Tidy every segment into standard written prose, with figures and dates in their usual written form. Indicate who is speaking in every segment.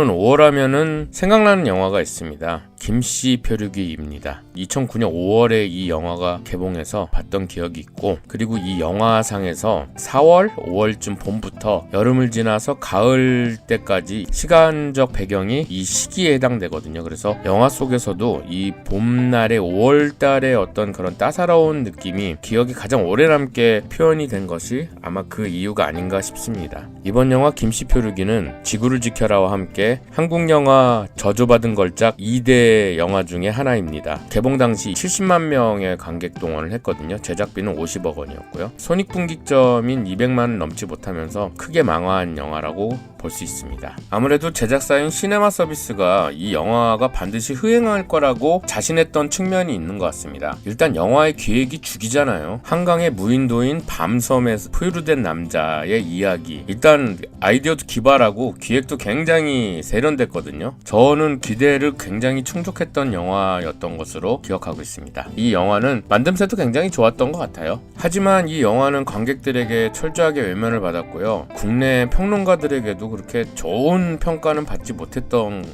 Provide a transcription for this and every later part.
Speaker 1: 저는 5월 하면은 생각나는 영화가 있습니다. 김씨 표류기입니다. 2009년 5월에 이 영화가 개봉해서 봤던 기억이 있고, 그리고 이 영화상에서 4월, 5월쯤 봄부터 여름을 지나서 가을 때까지 시간적 배경이 이 시기에 해당되거든요. 그래서 영화 속에서도 이 봄날의 5월달의 어떤 그런 따사로운 느낌이 기억이 가장 오래 남게 표현이 된 것이 아마 그 이유가 아닌가 싶습니다. 이번 영화 김씨 표류기는 지구를 지켜라와 함께 한국 영화 저주받은 걸작 2대 영화 중에 하나입니다. 개봉 당시 70만 명의 관객 동원을 했거든요. 제작비는 50억 원이었고요. 손익분기점인 200만 원 넘지 못하면서 크게 망한 영화라고 볼 수 있습니다. 아무래도 제작사인 시네마 서비스가 이 영화가 반드시 흥행할 거라고 자신했던 측면이 있는 것 같습니다. 일단 영화의 기획이 죽이잖아요. 한강의 무인도인 밤섬에서 포유된 남자의 이야기. 일단 아이디어도 기발하고 기획도 굉장히 세련됐거든요. 저는 기대를 굉장히 충족했던 영화였던 것으로 기억하고 있습니다. 이 영화는 만듦새도 굉장히 좋았던 것 같아요. 하지만 이 영화는 관객들에게 철저하게 외면을 받았고요. 국내 평론가들에게도 그렇게 좋은 평가는 받지 못했던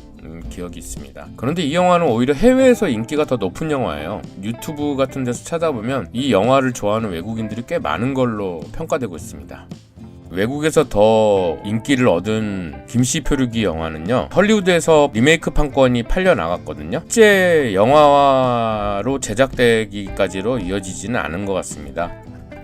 Speaker 1: 기억이 있습니다. 그런데 이 영화는 오히려 해외에서 인기가 더 높은 영화예요. 유튜브 같은 데서 찾아보면 이 영화를 좋아하는 외국인들이 꽤 많은 걸로 평가되고 있습니다. 외국에서 더 인기를 얻은 김씨 표류기 영화는요, 헐리우드에서 리메이크 판권이 팔려 나갔거든요. 실제 영화로 제작되기까지로 이어지지는 않은 것 같습니다.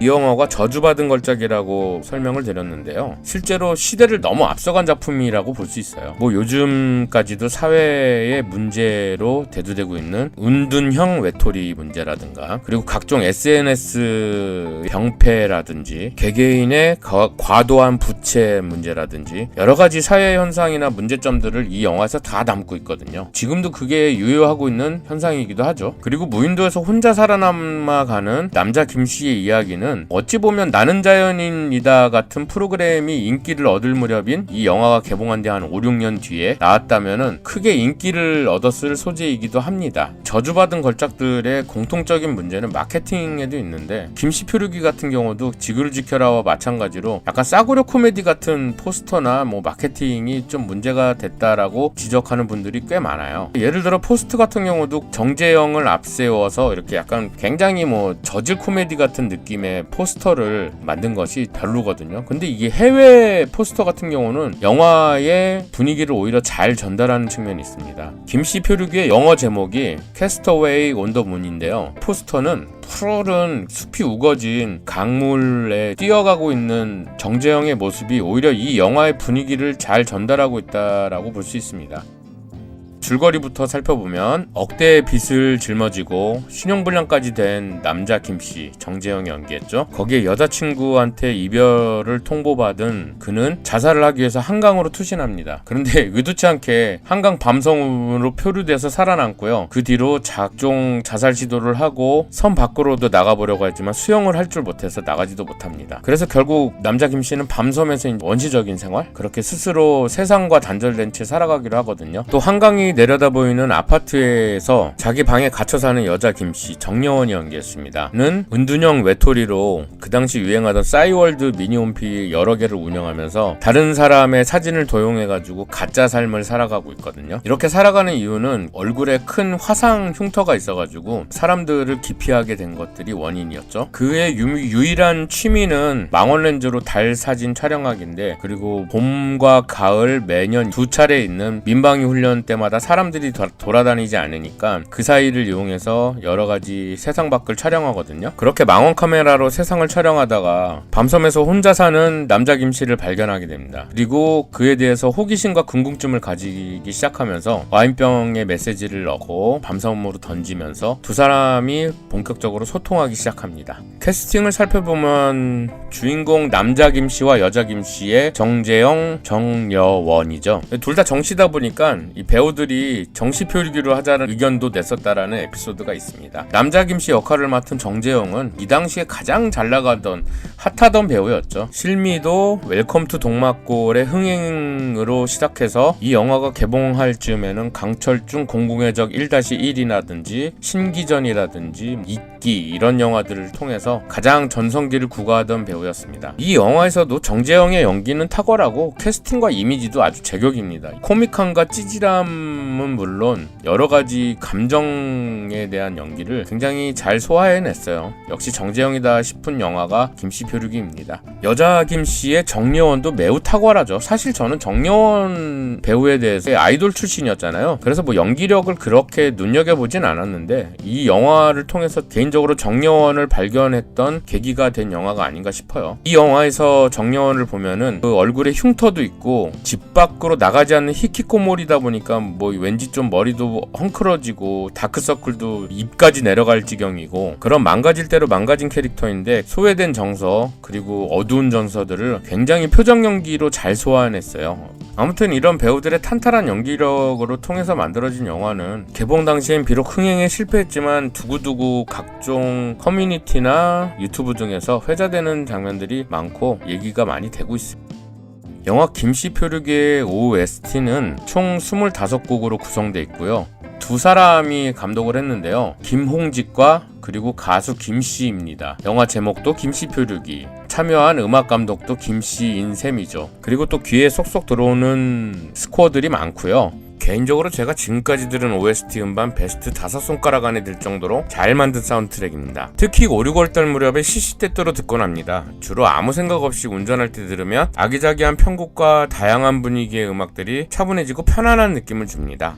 Speaker 1: 이 영화가 저주받은 걸작이라고 설명을 드렸는데요. 실제로 시대를 너무 앞서간 작품이라고 볼 수 있어요. 요즘까지도 사회의 문제로 대두되고 있는 은둔형 외톨이 문제라든가, 그리고 각종 SNS 병폐라든지 개개인의 과도한 부채 문제라든지 여러 가지 사회 현상이나 문제점들을 이 영화에서 다 담고 있거든요. 지금도 그게 유효하고 있는 현상이기도 하죠. 그리고 무인도에서 혼자 살아남아가는 남자 김씨의 이야기는 어찌 보면 나는 자연인이다 같은 프로그램이 인기를 얻을 무렵인 이 영화가 개봉한 지 한 5, 6년 뒤에 나왔다면은 크게 인기를 얻었을 소재이기도 합니다. 저주받은 걸작들의 공통적인 문제는 마케팅에도 있는데, 김씨 표류기 같은 경우도 지구를 지켜라와 마찬가지로 약간 싸구려 코미디 같은 포스터나 마케팅이 좀 문제가 됐다라고 지적하는 분들이 꽤 많아요. 예를 들어 포스터 같은 경우도 정재영을 앞세워서 이렇게 약간 굉장히 저질 코미디 같은 느낌의 포스터를 만든 것이 별로거든요. 근데 이게 해외 포스터 같은 경우는 영화의 분위기를 오히려 잘 전달하는 측면이 있습니다. 김씨 표류기의 영어 제목이 캐스터웨이 온 더 문인데요. 포스터는 푸르른 숲이 우거진 강물에 뛰어가고 있는 정재영의 모습이 오히려 이 영화의 분위기를 잘 전달하고 있다라고 볼 수 있습니다. 줄거리부터 살펴보면 억대의 빚을 짊어지고 신용불량까지 된 남자 김씨, 정재영이 연기했죠. 거기에 여자친구한테 이별을 통보받은 그는 자살을 하기 위해서 한강으로 투신합니다. 그런데 의도치 않게 한강 밤섬으로 표류돼서 살아남고요. 그 뒤로 각종 자살 시도를 하고 섬 밖으로도 나가보려고 했지만 수영을 할 줄 못해서 나가지도 못합니다. 그래서 결국 남자 김씨는 밤섬에서 원시적인 생활, 그렇게 스스로 세상과 단절된 채 살아가기로 하거든요. 또 한강이 내려다 보이는 아파트에서 자기 방에 갇혀 사는 여자 김씨, 정여원이 연기했습니다. 는 은둔형 외톨이로 그 당시 유행하던 싸이월드 미니홈피 여러 개를 운영하면서 다른 사람의 사진을 도용해가지고 가짜 삶을 살아가고 있거든요. 이렇게 살아가는 이유는 얼굴에 큰 화상 흉터가 있어가지고 사람들을 기피하게 된 것들이 원인이었죠. 그의 유일한 취미는 망원렌즈로 달 사진 촬영하기인데, 그리고 봄과 가을 매년 2차례 있는 민방위 훈련 때마다 사람들이 돌아다니지 않으니까 그 사이를 이용해서 여러가지 세상 밖을 촬영하거든요. 그렇게 망원 카메라로 세상을 촬영하다가 밤섬에서 혼자 사는 남자 김씨를 발견하게 됩니다. 그리고 그에 대해서 호기심과 궁금증을 가지기 시작하면서 와인병에 메시지를 넣고 밤섬으로 던지면서 두 사람이 본격적으로 소통하기 시작합니다. 캐스팅을 살펴보면 주인공 남자 김씨와 여자 김씨의 정재영, 정여원이죠. 둘 다 정씨다 보니까 이 배우들이 배우들이 정시 표류기로 하자는 의견도 냈었다라는 에피소드가 있습니다. 남자 김씨 역할을 맡은 정재영은 이 당시에 가장 잘 나가던 핫하던 배우였죠. 실미도 웰컴 투 동막골의 흥행으로 시작해서 이 영화가 개봉할 즈음에는 강철중 공공의 적 1-1이라든지 신기전이라든지 이끼 이런 영화들을 통해서 가장 전성기를 구가하던 배우였습니다. 이 영화에서도 정재영의 연기는 탁월하고 캐스팅과 이미지도 아주 제격입니다. 코믹함과 찌질함은 물론 여러가지 감정에 대한 연기를 굉장히 잘 소화해냈어요. 역시 정재영이다 싶은 영화가 김씨 표류기입니다. 여자 김씨의 정여원도 매우 탁월하죠. 사실 저는 정여원 배우에 대해서 아이돌 출신이었잖아요. 그래서 뭐 연기력을 그렇게 눈여겨보진 않았는데 이 영화를 통해서 개인적으로 정여원을 발견했던 계기가 된 영화가 아닌가 싶어요. 이 영화에서 정여원을 보면은 그 얼굴에 흉터도 있고 집 밖으로 나가지 않는 히키코모리다 보니까 뭐 왠지 좀 머리도 헝클어지고 다크서클도 입까지 내려갈 지경이고 그런 망가질 대로 망가진 캐릭터인데 소외된 정서 그리고 어두운 정서들을 굉장히 표정 연기로 잘 소화해냈어요. 아무튼 이런 배우들의 탄탄한 연기력으로 통해서 만들어진 영화는 개봉 당시엔 비록 흥행에 실패했지만 두고두고 각종 커뮤니티나 유튜브 등에서 회자되는 장면들이 많고 얘기가 많이 되고 있습니다. 영화 김씨 표류기의 OST는 총 25곡으로 구성되어 있고요. 두 사람이 감독을 했는데요. 김홍직과 그리고 가수 김씨입니다. 영화 제목도 김씨 표류기. 참여한 음악 감독도 김씨인 셈이죠. 그리고 또 귀에 쏙쏙 들어오는 스코어들이 많고요. 개인적으로 제가 지금까지 들은 OST 음반 베스트 5손가락 안에 들 정도로 잘 만든 사운드트랙입니다. 특히 5, 6월달 무렵에 시시때때로 듣곤 합니다. 주로 아무 생각 없이 운전할 때 들으면 아기자기한 편곡과 다양한 분위기의 음악들이 차분해지고 편안한 느낌을 줍니다.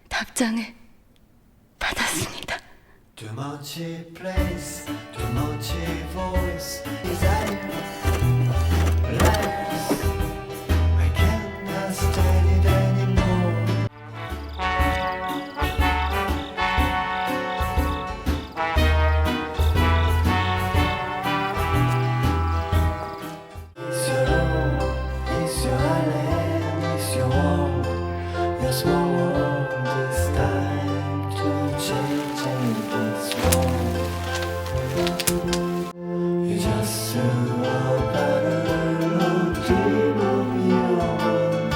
Speaker 2: 답장을 받았습니다.
Speaker 3: Too much place, too much voice, desire, lies. I cannot stand it anymore. It's your home, it's your island, it's your world, your small world. It's time to change this world. You just threw a bottle of dream of your own.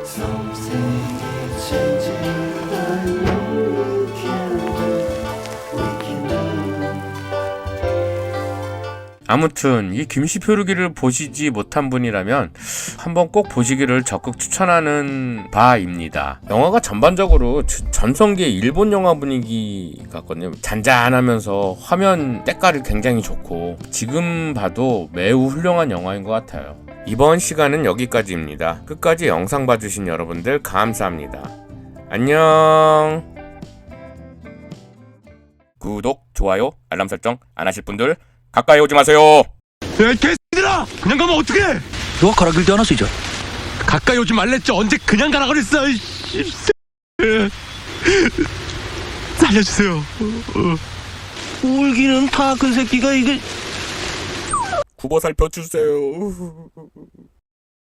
Speaker 3: Something is changing. I know we can do. We can do.
Speaker 1: 아무튼 이 김씨 표류기를 보시지 못한 분이라면 한번 꼭 보시기를 적극 추천하는 바입니다. 영화가 전반적으로 전성기의 일본 영화 분위기 같거든요. 잔잔하면서 화면 때깔이 굉장히 좋고 지금 봐도 매우 훌륭한 영화인 것 같아요. 이번 시간은 여기까지입니다. 끝까지 영상 봐주신 여러분들 감사합니다. 안녕. 구독, 좋아요, 알람 설정 안 하실 분들 가까이 오지 마세요.
Speaker 4: 야, 이 개새들아! 그냥 가면 어떡해!
Speaker 5: 누가 가라 길지 않았어 이제.
Speaker 4: 가까이 오지 말랬죠. 언제 그냥 가라 그랬어. 이씨. 살려주세요.
Speaker 5: 울기는 다 그 새끼가 이게.
Speaker 1: 구보 살펴주세요.